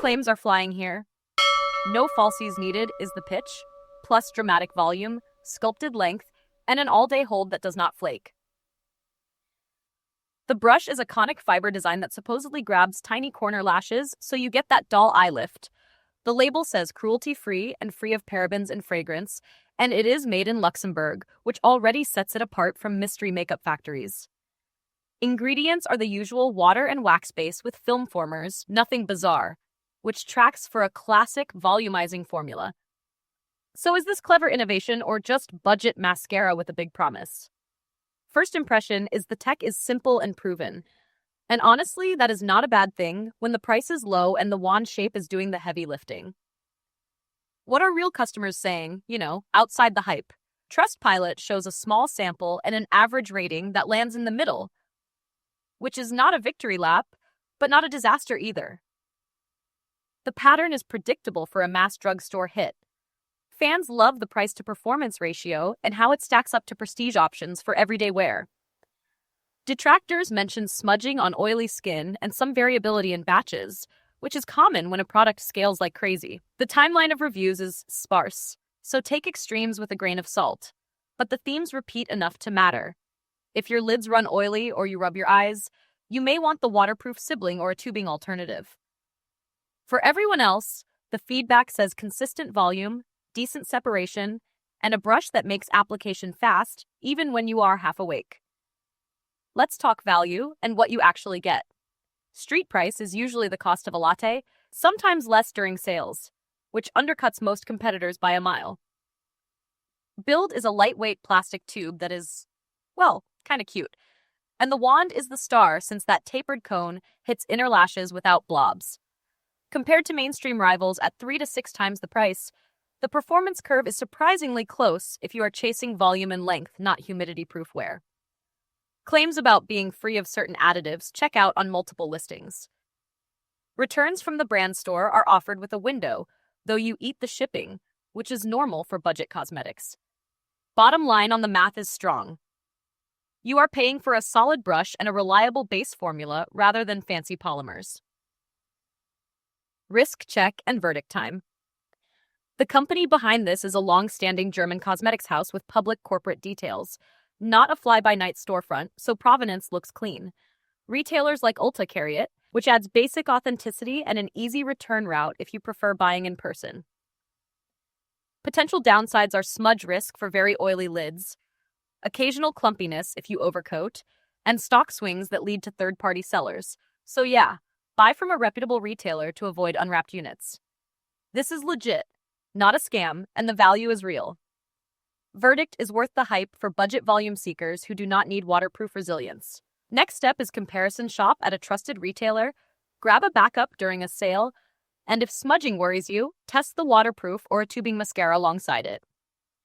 claims are flying here. No falsies needed is the pitch, plus dramatic volume, sculpted length, and an all-day hold that does not flake. The brush is a conic fiber design that supposedly grabs tiny corner lashes, so you get that doll eye lift. The label says cruelty-free and free of parabens and fragrance, and it is made in Luxembourg, which already sets it apart from mystery makeup factories. Ingredients are the usual water and wax base with film formers, nothing bizarre, which tracks for a classic volumizing formula. So is this clever innovation or just budget mascara with a big promise? First impression is the tech is simple and proven. And honestly, that is not a bad thing when the price is low and the wand shape is doing the heavy lifting. What are real customers saying, outside the hype? Trustpilot shows a small sample and an average rating that lands in the middle, which is not a victory lap, but not a disaster either. The pattern is predictable for a mass drugstore hit. Fans love the price-to-performance ratio and how it stacks up to prestige options for everyday wear. Detractors mention smudging on oily skin and some variability in batches, which is common when a product scales like crazy. The timeline of reviews is sparse, so take extremes with a grain of salt. But the themes repeat enough to matter. If your lids run oily or you rub your eyes, you may want the waterproof sibling or a tubing alternative. For everyone else, the feedback says consistent volume, decent separation, and a brush that makes application fast, even when you are half awake. Let's talk value and what you actually get. Street price is usually the cost of a latte, sometimes less during sales, which undercuts most competitors by a mile. Build is a lightweight plastic tube that is, kind of cute. And the wand is the star since that tapered cone hits inner lashes without blobs. Compared to mainstream rivals at 3 to 6 times the price, the performance curve is surprisingly close if you are chasing volume and length, not humidity-proof wear. Claims about being free of certain additives check out on multiple listings. Returns from the brand store are offered with a window, though you eat the shipping, which is normal for budget cosmetics. Bottom line on the math is strong. You are paying for a solid brush and a reliable base formula rather than fancy polymers. Risk check and verdict time. The company behind this is a long-standing German cosmetics house with public corporate details, not a fly-by-night storefront, so provenance looks clean. Retailers like Ulta carry it, which adds basic authenticity and an easy return route if you prefer buying in person. Potential downsides are smudge risk for very oily lids, occasional clumpiness if you overcoat, and stock swings that lead to third-party sellers. So yeah, buy from a reputable retailer to avoid unwrapped units. This is legit, not a scam, and the value is real. Verdict is worth the hype for budget volume seekers who do not need waterproof resilience. Next step is comparison shop at a trusted retailer, grab a backup during a sale, and if smudging worries you, test the waterproof or a tubing mascara alongside it.